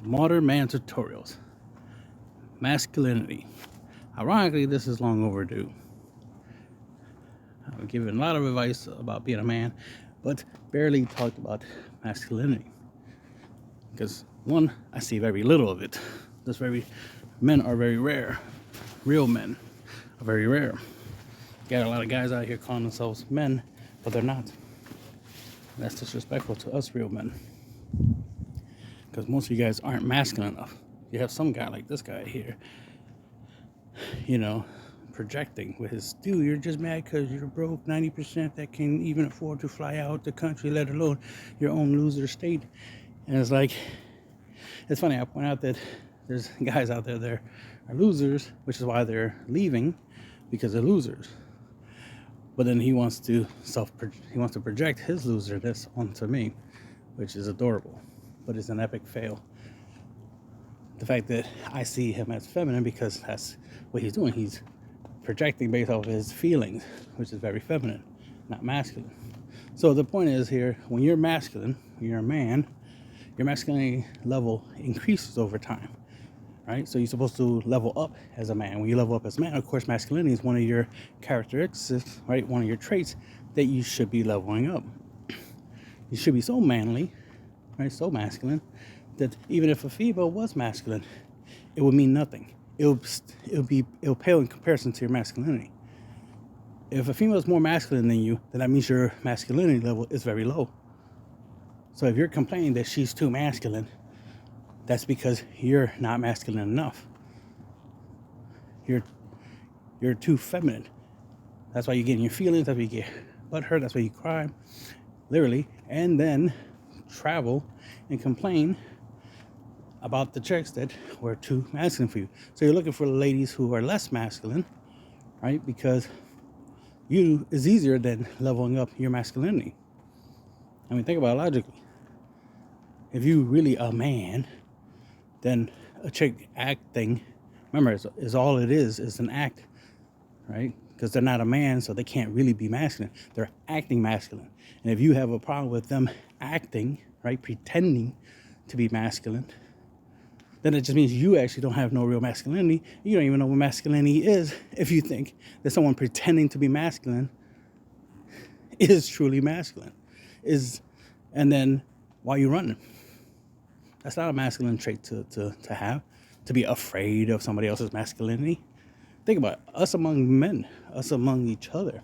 Modern man tutorials. Masculinity. Ironically, this is long overdue. I've given a lot of advice about being a man, but barely talked about masculinity. Because one, I see very little of it. Men are very rare. Real men are very rare. Got a lot of guys out here calling themselves men, but they're not. That's disrespectful to us real men. Because most of you guys aren't masculine enough. You have some guy like this guy here, projecting with his, dude, you're just mad because you're broke 90% that can even afford to fly out the country, let alone your own loser state. And it's like, it's funny, I point out that there's guys out there that are losers, which is why they're leaving, because they're losers. But then he wants to project his loserness onto me, which is adorable, but it's an epic fail. The fact that I see him as feminine because that's what he's doing. He's projecting based off of his feelings, which is very feminine, not masculine. So the point is here, when you're masculine, when you're a man, your masculinity level increases over time, right? So you're supposed to level up as a man. When you level up as a man, of course, masculinity is one of your characteristics, right? One of your traits that you should be leveling up. You should be so manly, right? So masculine that even if a female was masculine, it would mean nothing. It'll pale in comparison to your masculinity. If a female is more masculine than you, then that means your masculinity level is very low. So if you're complaining that she's too masculine, that's because you're not masculine enough. You're too feminine. That's why you get in your feelings. That's why you get butthurt. That's why you cry, literally, and then travel and complain about the chicks that were too masculine for you. So you're looking for ladies who are less masculine, right? Because you is easier than leveling up your masculinity. I mean, think about it logically. If you really a man, then a chick acting, remember, is all it is an act, right? Because they're not a man, so they can't really be masculine. They're acting masculine. And if you have a problem with them acting, right, pretending to be masculine, then it just means you actually don't have no real masculinity. You don't even know what masculinity is if you think that someone pretending to be masculine is truly masculine. And then why are you running? That's not a masculine trait to have, to be afraid of somebody else's masculinity. Think about it. Us among men, us among each other.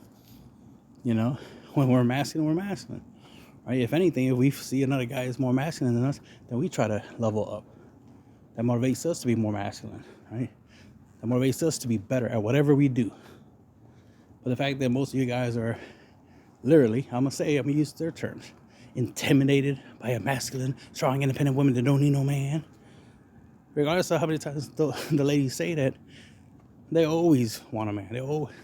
When we're masculine, right? If anything, if we see another guy is more masculine than us, then we try to level up. That motivates us to be more masculine, right? That motivates us to be better at whatever we do. But the fact that most of you guys are literally, I'm going to use their terms, intimidated by a masculine, strong, independent woman that don't need no man. Regardless of how many times the ladies say that, they always want a man.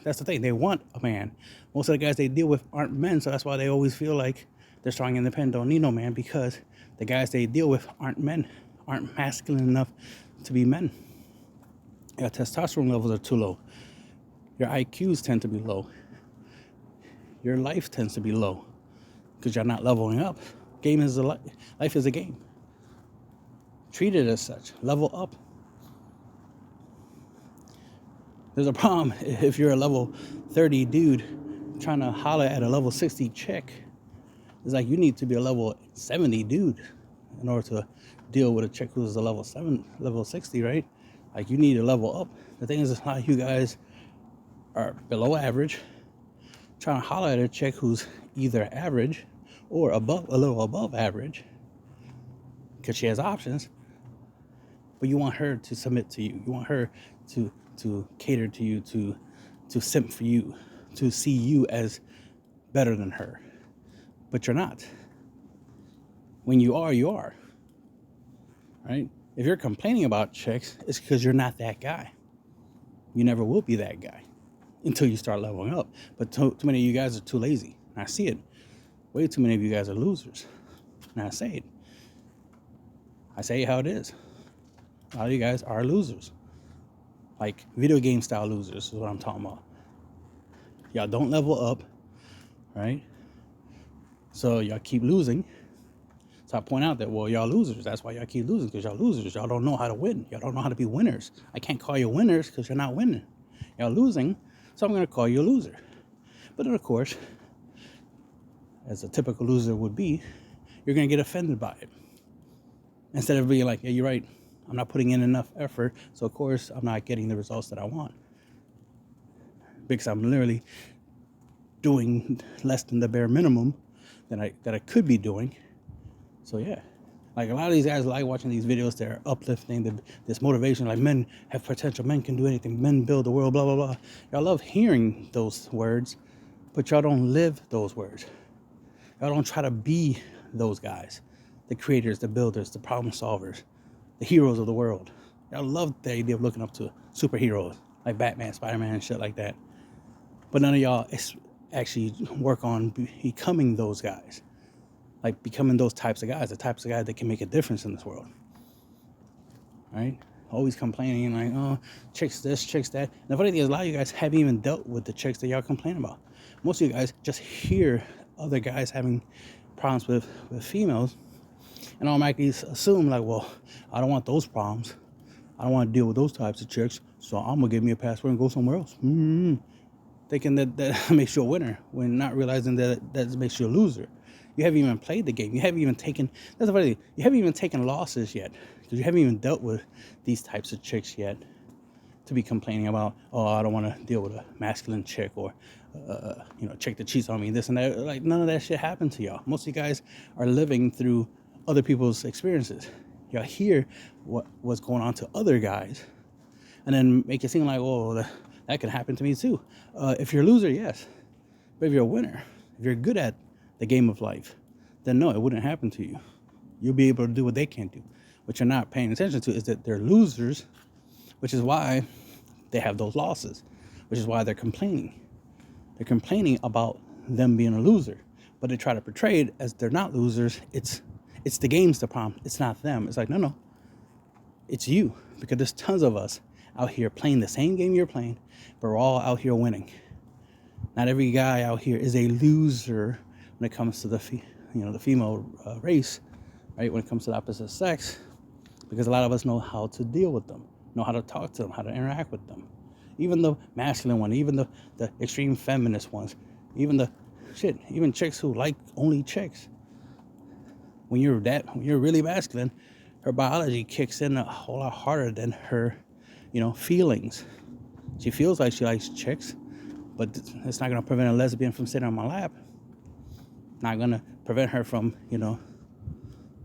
That's the thing. They want a man. Most of the guys they deal with aren't men, so that's why they always feel like they're strong, independent, don't need no man, because the guys they deal with aren't men, aren't masculine enough to be men. Your testosterone levels are too low. Your IQs tend to be low. Your life tends to be low because you're not leveling up. Life is a game. Treat it as such. Level up. There's a problem if you're a level 30 dude trying to holler at a level 60 chick. It's like you need to be a level 70 dude in order to deal with a chick who's a level 60, right? Like, you need to level up. The thing is, a lot of you guys are below average, trying to holler at a chick who's either average or a little above average, because she has options, but you want her to submit to you. You want her to cater to you, to simp for you, to see you as better than her. But you're not. When you are, right? If you're complaining about chicks, it's because you're not that guy. You never will be that guy until you start leveling up. But too many of you guys are too lazy. And I see it. Way too many of you guys are losers. And I say it. I say it how it is. A lot of you guys are losers. Like video game style losers is what I'm talking about. Y'all don't level up, right? So y'all keep losing. So I point out that, well, y'all losers. That's why y'all keep losing, because y'all losers. Y'all don't know how to win. Y'all don't know how to be winners. I can't call you winners because you're not winning. Y'all losing, so I'm going to call you a loser. But then, of course, as a typical loser would be, you're going to get offended by it. Instead of being like, yeah, you're right, I'm not putting in enough effort, so of course I'm not getting the results that I want. Because I'm literally doing less than the bare minimum that I could be doing. So yeah, like a lot of these guys like watching these videos that are uplifting, this motivation, like men have potential, men can do anything, men build the world, blah, blah, blah. Y'all love hearing those words, but y'all don't live those words. Y'all don't try to be those guys, the creators, the builders, the problem solvers, the heroes of the world. Y'all love the idea of looking up to superheroes like Batman, Spider-Man, and shit like that. But none of y'all actually work on becoming those guys. Like becoming those types of guys, the types of guys that can make a difference in this world. Right? Always complaining like, oh, chicks this, chicks that. And the funny thing is, a lot of you guys haven't even dealt with the chicks that y'all complain about. Most of you guys just hear other guys having problems with females and automatically assume like, well, I don't want those problems. I don't want to deal with those types of chicks, so I'm going to give me a password and go somewhere else. Thinking that makes you a winner, when not realizing that makes you a loser. You haven't even played the game. You haven't even taken, that's the funny thing, you haven't even taken losses yet, because you haven't even dealt with these types of chicks yet to be complaining about, oh, I don't want to deal with a masculine chick, or chick that cheats on me, this and that. Like, none of that shit happened to y'all. Most of you guys are living through other people's experiences. Y'all hear what's going on to other guys, and then make it seem like, oh, that could happen to me too. If you're a loser, yes. But if you're a winner, if you're good at the game of life, then no, it wouldn't happen to you. You'll be able to do what they can't do. What you're not paying attention to is that they're losers, which is why they have those losses, which is why they're complaining. They're complaining about them being a loser, but they try to portray it as they're not losers. It's the game's the problem. It's not them. It's like, no, it's you, because there's tons of us out here playing the same game you're playing, but we're all out here winning. Not every guy out here is a loser when it comes to the female race, right? When it comes to the opposite sex, because a lot of us know how to deal with them, know how to talk to them, how to interact with them. Even the masculine one, even the extreme feminist ones, even chicks who like only chicks. When you're really masculine, her biology kicks in a whole lot harder than her, feelings. She feels like she likes chicks, but it's not going to prevent a lesbian from sitting on my lap. Not going to prevent her from,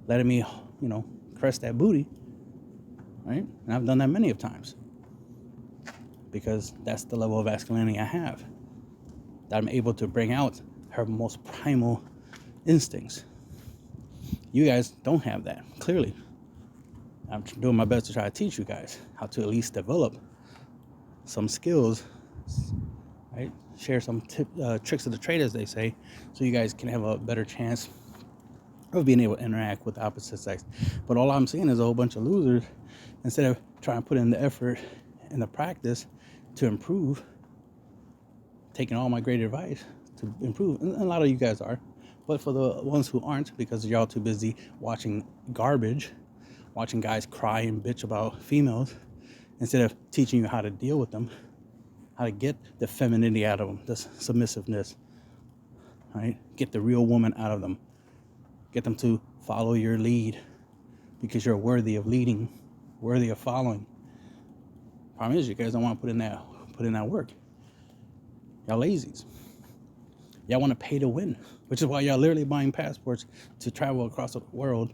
letting me, caress that booty, right? And I've done that many of times, because that's the level of masculinity I have, that I'm able to bring out her most primal instincts. You guys don't have that, clearly. I'm doing my best to try to teach you guys how to at least develop some skills, right? Share some tricks of the trade, as they say, so you guys can have a better chance of being able to interact with the opposite sex. But all I'm seeing is a whole bunch of losers, instead of trying to put in the effort and the practice to improve, taking all my great advice to improve. And a lot of you guys are. But for the ones who aren't, because y'all too busy watching garbage, watching guys cry and bitch about females, instead of teaching you how to deal with them, how to get the femininity out of them, the submissiveness, right? Get the real woman out of them. Get them to follow your lead, because you're worthy of leading, worthy of following. Problem is, you guys don't want to put in that work. Y'all lazies. Y'all want to pay to win, which is why y'all literally buying passports to travel across the world,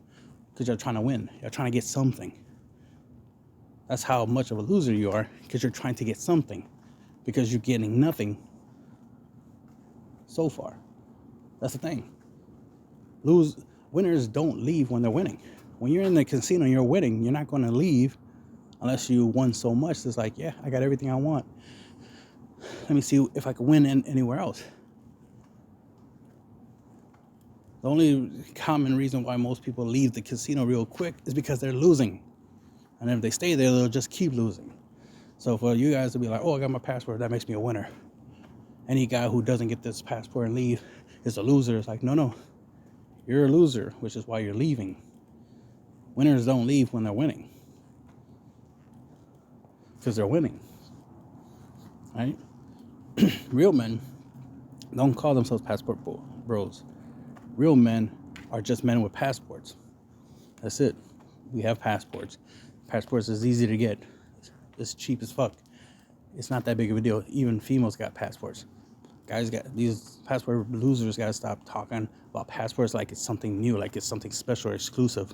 because you're trying to win. You're trying to get something. That's how much of a loser you are, because you're trying to get something, because you're getting nothing so far. That's the thing. Winners don't leave when they're winning. When you're in the casino and you're winning, you're not going to leave unless you won so much. It's like, yeah, I got everything I want. Let me see if I can win anywhere else. The only common reason why most people leave the casino real quick is because they're losing. And if they stay there, they'll just keep losing. So for you guys to be like, oh, I got my passport, that makes me a winner. Any guy who doesn't get this passport and leave is a loser. It's like, no. You're a loser, which is why you're leaving. Winners don't leave when they're winning, because they're winning, right? Real men don't call themselves passport bros. Real men are just men with passports. That's it. We have passports. Passports is easy to get. It's cheap as fuck. It's not that big of a deal. Even females got passports. Guys got these passport losers. Gotta stop talking about passports like it's something new, like it's something special or exclusive.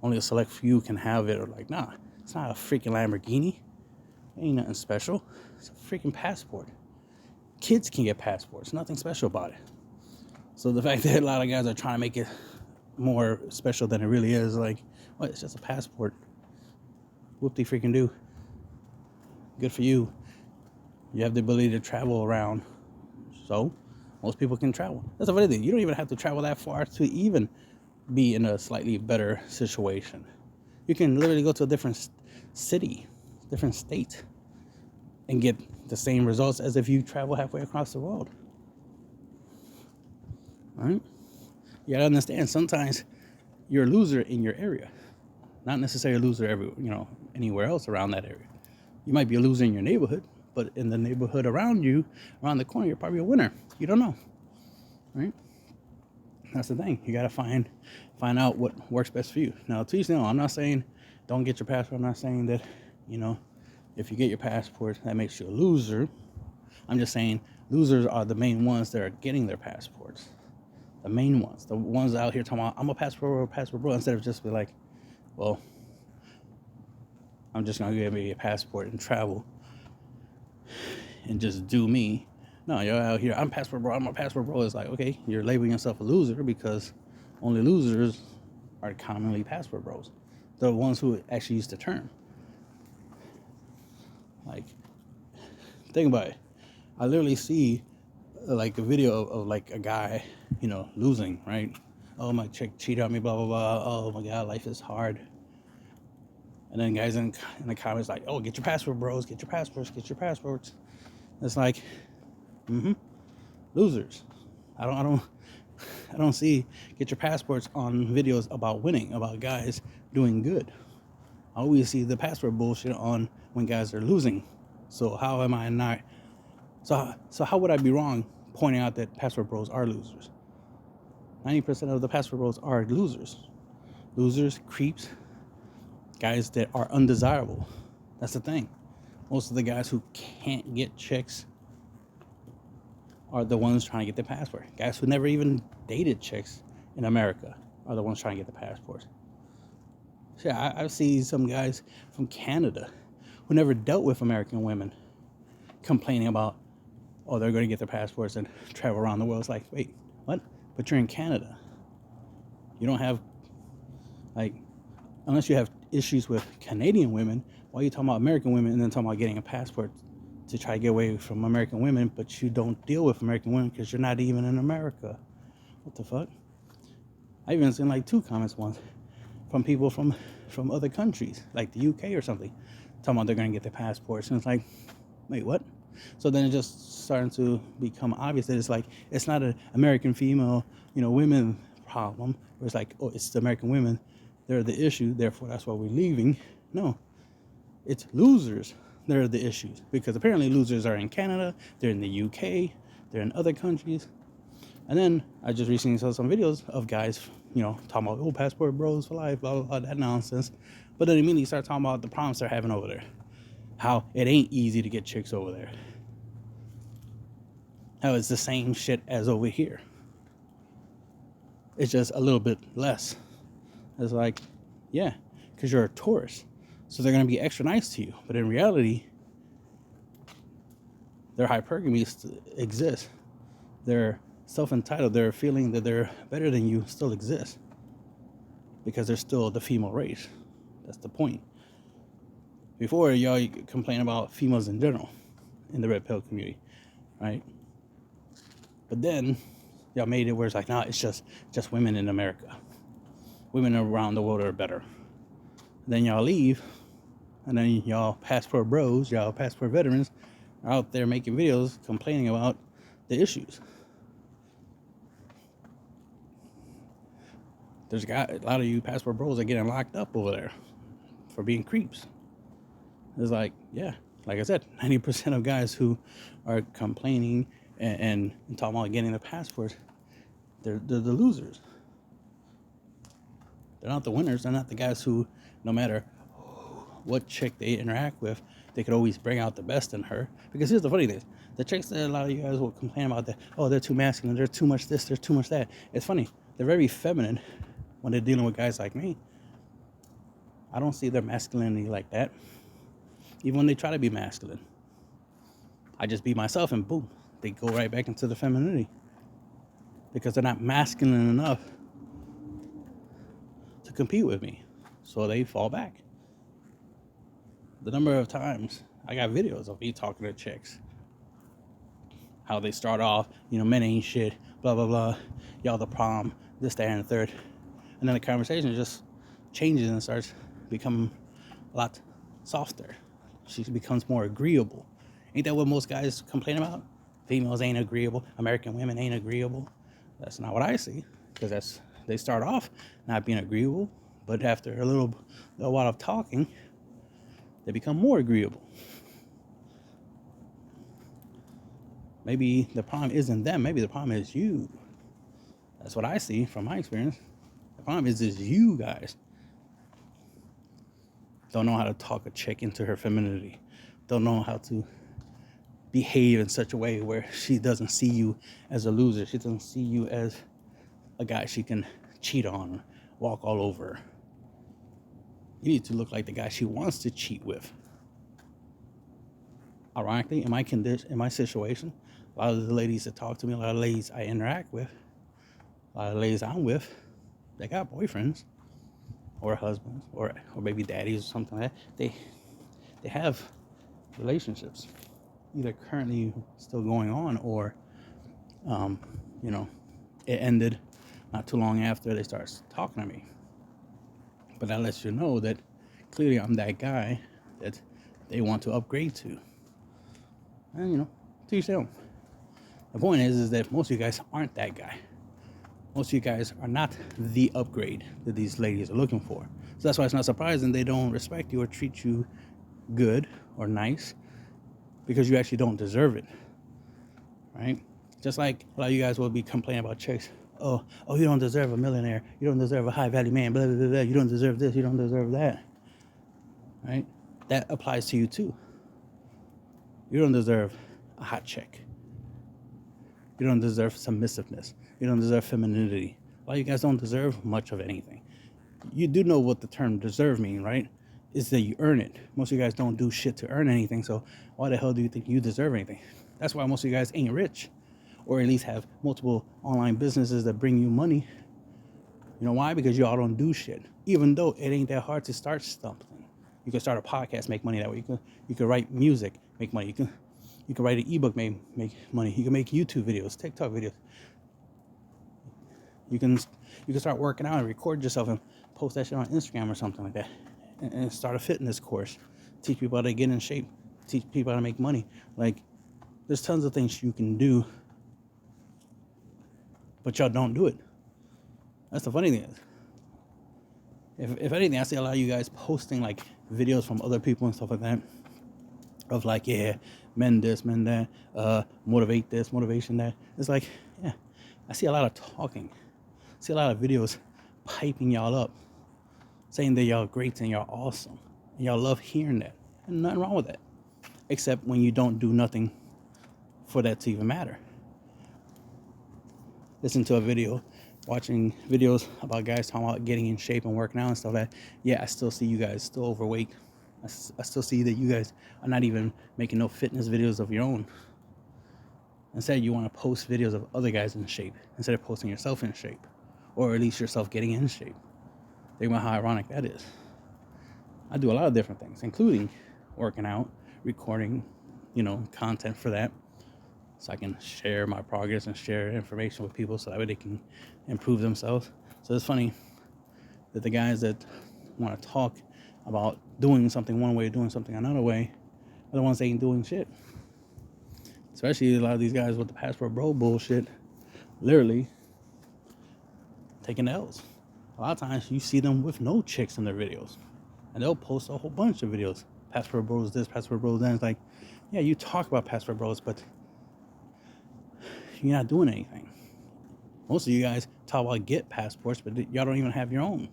Only a select few can have it. Or like, nah, it's not a freaking Lamborghini. It ain't nothing special. It's a freaking passport. Kids can get passports. Nothing special about it. So the fact that a lot of guys are trying to make it more special than it really is, like, what? It's just a passport. Whoop-de-freaking do. Good for you. You have the ability to travel around. So, most people can travel. That's a funny thing. You don't even have to travel that far to even be in a slightly better situation. You can literally go to a different city, different state, and get the same results as if you travel halfway across the world. Right? You gotta understand, sometimes you're a loser in your area, not necessarily a loser anywhere else around that area. You might be a loser in your neighborhood, but in the neighborhood around you, around the corner, you're probably a winner. You don't know, right? That's the thing. You gotta find out what works best for you. Now, to each their own. I'm not saying don't get your passport. I'm not saying that, if you get your passport, that makes you a loser. I'm just saying losers are the main ones that are getting their passports. The main ones, the ones out here talking about, I'm a passport bro, instead of just be like, well, I'm just gonna get me a passport and travel and just do me. No, you're out here, I'm a passport bro. It's like, okay, you're labeling yourself a loser because only losers are commonly passport bros. The ones who actually use the term. Like, think about it. I literally see like a video of like a guy, losing, right? Oh, my chick cheated on me, blah, blah, blah. Oh my God, life is hard. And then guys in the comments like, oh, get your passport, bros, get your passports. It's like, losers. I don't see get your passports on videos about winning, about guys doing good. I always see the passport bullshit on when guys are losing. So how am I not? So how would I be wrong pointing out that passport bros are losers? 90% of the passport bros are losers. Losers, creeps, guys that are undesirable. That's the thing. Most of the guys who can't get chicks are the ones trying to get the passport. Guys who never even dated chicks in America are the ones trying to get the passport. So yeah, I've seen some guys from Canada who never dealt with American women complaining about, oh, they're going to get their passports and travel around the world. It's like, wait, what? But you're in Canada. You don't have, like, unless you have issues with Canadian women, why are you talking about American women and then talking about getting a passport to try to get away from American women, but you don't deal with American women because you're not even in America? What the fuck? I even seen like 2 comments once from people from other countries, like the UK or something, talking about they're going to get their passports. And it's like, wait, what? So then it just starting to become obvious that it's like, it's not an American female, women problem. Where it's like, oh, it's the American women. They're the issue. Therefore, that's why we're leaving. No, it's losers. They're the issues. Because apparently losers are in Canada. They're in the UK. They're in other countries. And then I just recently saw some videos of guys, talking about, oh, passport bros for life, blah, blah, blah, that nonsense. But then immediately start talking about the problems they're having over there. How it ain't easy to get chicks over there. How it's the same shit as over here. It's just a little bit less. It's like, yeah, because you're a tourist. So they're going to be extra nice to you. But in reality, their hypergamy exists. Their self-entitled, their feeling that they're better than you still exists. Because they're still the female race. That's the point. Before, y'all complain about females in general in the red pill community, right? But then y'all made it where it's like, nah, it's just women in America. Women around the world are better. Then y'all leave, and then y'all passport bros, y'all passport veterans are out there making videos complaining about the issues. There's a lot of you passport bros are getting locked up over there for being creeps. It's like, yeah, like I said, 90% of guys who are complaining and talking about getting the passports, they're the losers. They're not the winners. They're not the guys who, no matter what chick they interact with, they could always bring out the best in her. Because here's the funny thing. The chicks that a lot of you guys will complain about that, oh, they're too masculine, there's too much this, there's too much that. It's funny. They're very feminine when they're dealing with guys like me. I don't see their masculinity like that. Even when they try to be masculine. I just be myself and boom, they go right back into the femininity. Because they're not masculine enough to compete with me. So they fall back. The number of times I got videos of me talking to chicks. How they start off, men ain't shit, blah, blah, blah. Y'all the problem, this, that, and the third. And then the conversation just changes and starts becoming a lot softer. She becomes more agreeable. Ain't that what most guys complain about? Females ain't agreeable. American women ain't agreeable. That's not what I see. Because they start off not being agreeable. But after a little while of talking, they become more agreeable. Maybe the problem isn't them. Maybe the problem is you. That's what I see from my experience. The problem is you guys. Don't know how to talk a chick into her femininity. Don't know how to behave in such a way where she doesn't see you as a loser. She doesn't see you as a guy she can cheat on, walk all over. You need to look like the guy she wants to cheat with. Ironically, in my situation, a lot of the ladies that talk to me, a lot of ladies I interact with, a lot of ladies I'm with, they got boyfriends or husbands or baby daddies or something like that. They have relationships, either currently still going on or, it ended not too long after they started talking to me. But that lets you know that clearly I'm that guy that they want to upgrade to. And, to each their own. The point is that most of you guys aren't that guy. Most of you guys are not the upgrade that these ladies are looking for. So that's why it's not surprising they don't respect you or treat you good or nice, because you actually don't deserve it, right? Just like a lot of you guys will be complaining about chicks. Oh, you don't deserve a millionaire. You don't deserve a high-value man, blah, blah, blah, blah. You don't deserve this. You don't deserve that, right? That applies to you, too. You don't deserve a hot chick. You don't deserve submissiveness. You don't deserve femininity. A lot of you guys don't deserve much of anything. You do know what the term deserve means, right? Is that you earn it. Most of you guys don't do shit to earn anything, so why the hell do you think you deserve anything? That's why most of you guys ain't rich, or at least have multiple online businesses that bring you money. You know why? Because y'all don't do shit. Even though it ain't that hard to start something. You can start a podcast, make money that way. You can write music, make money. You can write an ebook, make money. You can make YouTube videos, TikTok videos. You can start working out and record yourself and post that shit on Instagram or something like that. And start a fitness course. Teach people how to get in shape. Teach people how to make money. Like, there's tons of things you can do, but y'all don't do it. That's the funny thing. If anything, I see a lot of you guys posting like videos from other people and stuff like that. Of like, yeah, men this, men that, motivate this, motivation that. It's like, yeah, I see a lot of talking. I see a lot of videos piping y'all up, saying that y'all great and y'all awesome. And y'all love hearing that. And nothing wrong with that. Except when you don't do nothing for that to even matter. Listen to a video, watching videos about guys talking about getting in shape and working out and stuff like that. Yeah, I still see you guys still overweight. I still see that you guys are not even making no fitness videos of your own. Instead, you want to post videos of other guys in shape instead of posting yourself in shape, or at least yourself getting in shape. Think about how ironic that is. I do a lot of different things, including working out, recording, content for that, so I can share my progress and share information with people so that way they can improve themselves. So it's funny that the guys that want to talk about doing something one way, doing something another way, are the ones that ain't doing shit. Especially a lot of these guys with the passport bro bullshit, literally taking L's. A lot of times you see them with no chicks in their videos. And they'll post a whole bunch of videos. Passport bros this, passport bros that. It's like, yeah, you talk about passport bros, but you're not doing anything. Most of you guys talk about get passports, but y'all don't even have your own.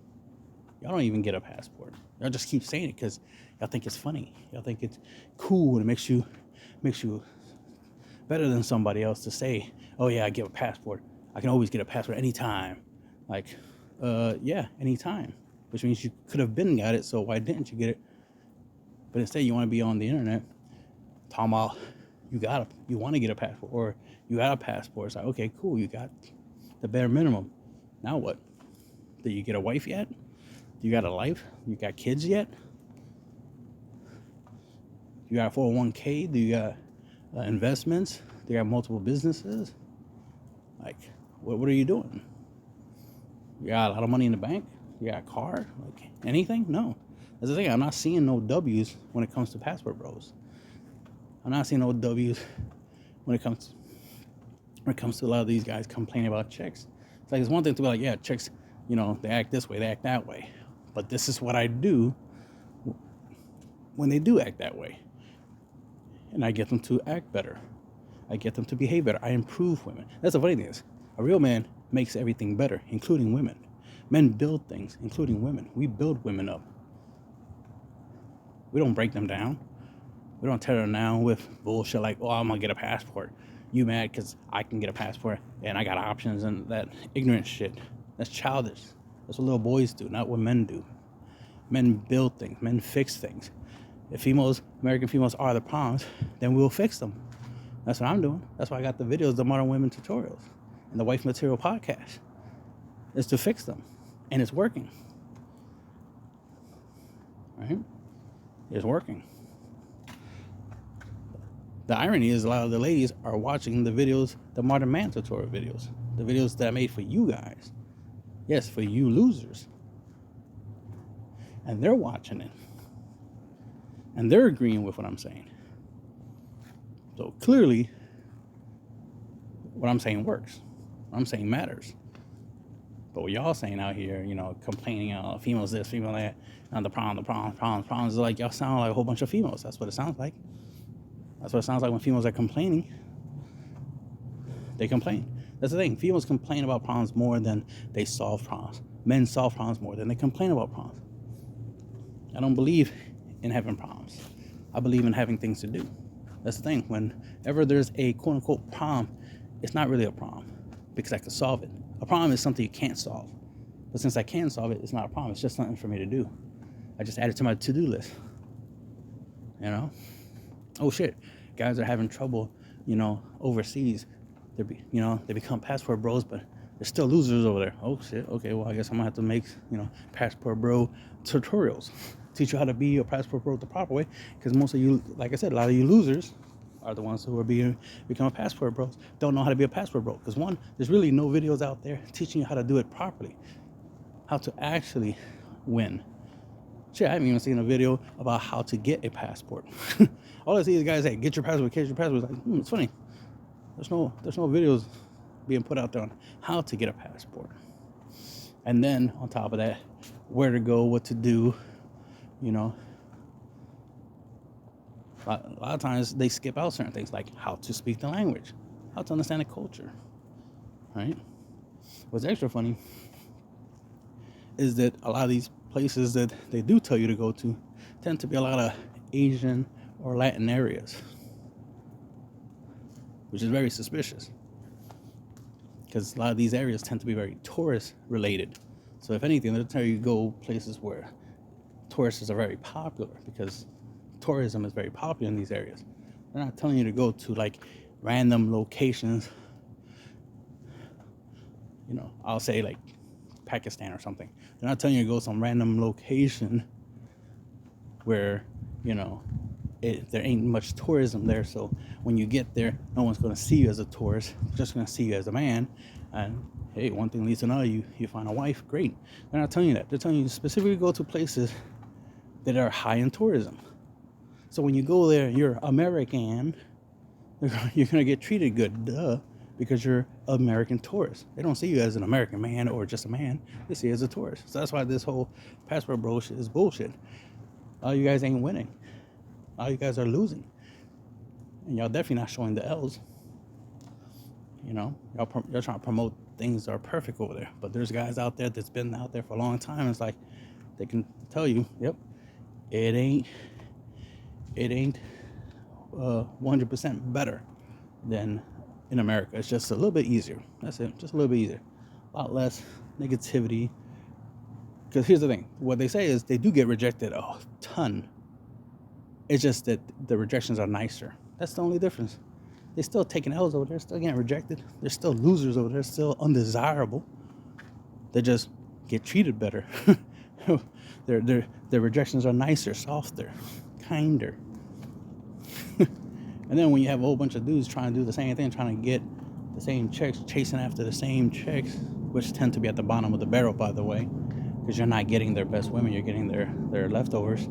Y'all don't even get a passport. Y'all just keep saying it because y'all think it's funny. Y'all think it's cool and it makes you better than somebody else to say, oh yeah, I get a passport. I can always get a passport anytime. Like, yeah, anytime. Which means you could have been got it, so why didn't you get it? But instead you want to be on the internet talking about you want to get a passport, or you got a passport. It's like, okay, cool, you got the bare minimum. Now what? Did you get a wife yet? You got a life? You got kids yet? You got a 401k? Do you got investments? Do you got multiple businesses? Like, what are you doing? You got a lot of money in the bank? You got a car? Like, anything? No. That's the thing. I'm not seeing no W's when it comes to passport bros. I'm not seeing no W's when it comes to a lot of these guys complaining about chicks. It's like, it's one thing to be like, yeah, chicks, they act this way, they act that way. But this is what I do when they do act that way. And I get them to act better. I get them to behave better. I improve women. That's the funny thing is, a real man makes everything better, including women. Men build things, including women. We build women up. We don't break them down. We don't tear them down with bullshit like, oh, I'm going to get a passport. You mad because I can get a passport and I got options and that ignorant shit. That's childish. That's what little boys do, not what men do. Men build things. Men fix things. If American females are the problems, then we'll fix them. That's what I'm doing. That's why I got the videos, the Modern Women tutorials, and the Wife Material podcast. Is to fix them. And it's working. Right? It's working. The irony is a lot of the ladies are watching the videos, the Modern Man tutorial videos. The videos that I made for you guys. Yes, for you losers. And they're watching it. And they're agreeing with what I'm saying. So clearly, what I'm saying works. What I'm saying matters. But what y'all saying out here, complaining, females this, female that, and the problems is like, y'all sound like a whole bunch of females. That's what it sounds like. That's what it sounds like when females are complaining. They complain. That's the thing. Females complain about problems more than they solve problems. Men solve problems more than they complain about problems. I don't believe in having problems. I believe in having things to do. That's the thing. Whenever there's a quote-unquote problem, it's not really a problem because I can solve it. A problem is something you can't solve. But since I can solve it, it's not a problem. It's just something for me to do. I just add it to my to-do list. Oh, shit. Guys are having trouble, overseas. They become passport bros, but they're still losers over there. Oh, shit. Okay, well, I guess I'm going to have to make, passport bro tutorials. Teach you how to be a passport bro the proper way. Because most of you, like I said, a lot of you losers are the ones who are become passport bros. Don't know how to be a passport bro. Because one, there's really no videos out there teaching you how to do it properly. How to actually win. Shit, I haven't even seen a video about how to get a passport. All I see is guys say, get your passport, get your passport. It's like, it's funny. There's no videos being put out there on how to get a passport. And then on top of that, where to go, what to do, A lot of times they skip out certain things like how to speak the language, how to understand the culture, right? What's extra funny is that a lot of these places that they do tell you to go to tend to be a lot of Asian or Latin areas, which is very suspicious because a lot of these areas tend to be very tourist related. So if anything, they'll tell you to go places where tourists are very popular because tourism is very popular in these areas. They're not telling you to go to like random locations, I'll say like Pakistan or something. They're not telling you to go to some random location where, there ain't much tourism there. So when you get there, no one's going to see you as a tourist. They're just going to see you as a man. And hey, one thing leads to another. You find a wife, great. They're not telling you that. They're telling you to specifically go to places that are high in tourism. So when you go there, you're American, you're going to get treated good, duh. because you're an American tourist. They don't see you as an American man or just a man. They see you as a tourist. So that's why this whole passport bro shit is bullshit. All you guys ain't winning. All you guys are losing. And y'all definitely not showing the L's. You know, y'all trying to promote things that are perfect over there. But there's guys out there that's been out there for a long time. It's like they can tell you, yep, it ain't 100% better than in America. It's just a little bit easier. That's it. Just a little bit easier. A lot less negativity. Because here's the thing. What they say is they do get rejected a ton. It's just that the rejections are nicer. That's the only difference. They're still taking L's over there, still getting rejected. They're still losers over there, still undesirable. They just get treated better. Their rejections are nicer, softer, kinder. And then when you have a whole bunch of dudes trying to do the same thing, trying to get the same chicks, chasing after the same chicks, which tend to be at the bottom of the barrel, by the way, because you're not getting their best women, you're getting their leftovers.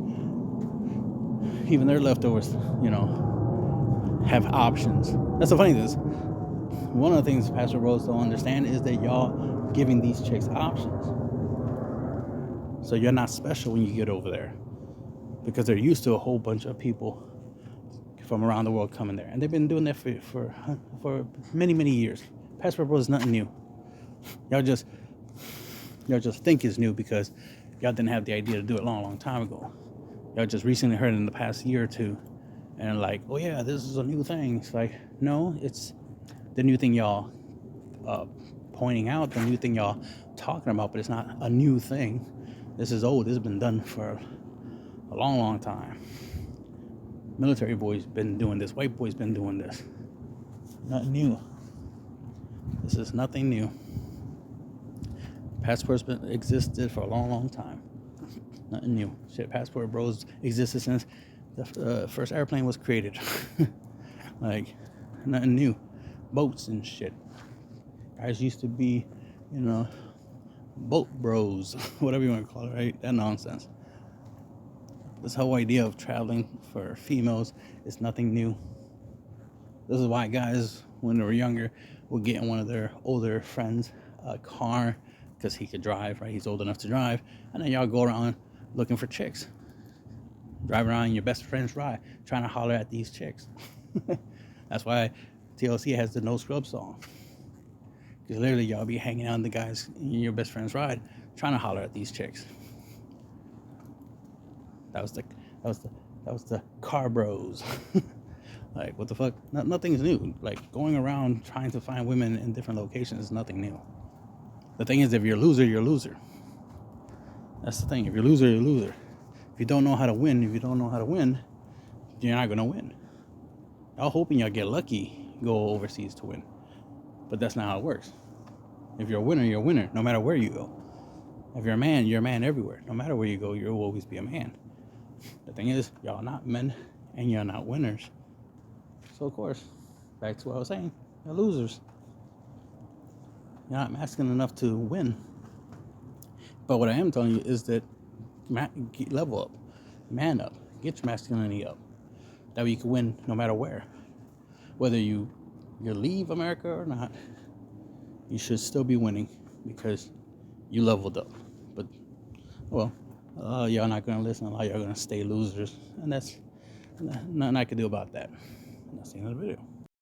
Even their leftovers, you know, have options. That's the funny thing is, one of the things Pastor Rose don't understand is that y'all giving these chicks options. So you're not special when you get over there, because they're used to a whole bunch of people from around the world coming there, and they've been doing that for many years. Passport Bros is nothing new. Y'all just think it's new because y'all didn't have the idea to do it a long time ago. Y'all just recently heard it in the past year or two, and like, oh yeah, this is a new thing. It's like, no, it's the new thing y'all pointing out, the new thing y'all talking about, but it's not a new thing. This is old. This has been done for a long time. Military boys been doing this. White boys been doing this. Nothing new. This is nothing new. Passports been existed for a long time. Nothing new. Shit, Passport Bros existed since the first airplane was created. Like, nothing new. Boats and shit. Guys used to be, you know, boat bros, whatever you want to call it, right? That nonsense. This whole idea of traveling for females is nothing new. This is why guys, when they were younger, would get in one of their older friends' car because he could drive, right? He's old enough to drive. And then y'all go around looking for chicks. Drive around in your best friend's ride, trying to holler at these chicks. That's why TLC has the No Scrub song. Because literally y'all be hanging out in the guys in your best friend's ride, trying to holler at these chicks. That was the car bros. Like, what the fuck? Nothing's new. Like, going around trying to find women in different locations is nothing new. The thing is, if you're a loser, you're a loser. That's the thing. If you're a loser, you're a loser. If you don't know how to win, you're not gonna win. Y'all hoping y'all get lucky, go overseas to win. But that's not how it works. If you're a winner, you're a winner, no matter where you go. If you're a man, you're a man everywhere. No matter where you go, you'll always be a man. The thing is, y'all not men, and you're not winners. So, of course, back to what I was saying, you're losers. You're not masculine enough to win. But what I am telling you is that level up, man up, get your masculinity up. That way you can win no matter where. Whether you leave America or not, you should still be winning because you leveled up. But, well, y'all not going to listen. A lot of y'all are going to stay losers. And that's nothing I can do about that. And that's the end of the video.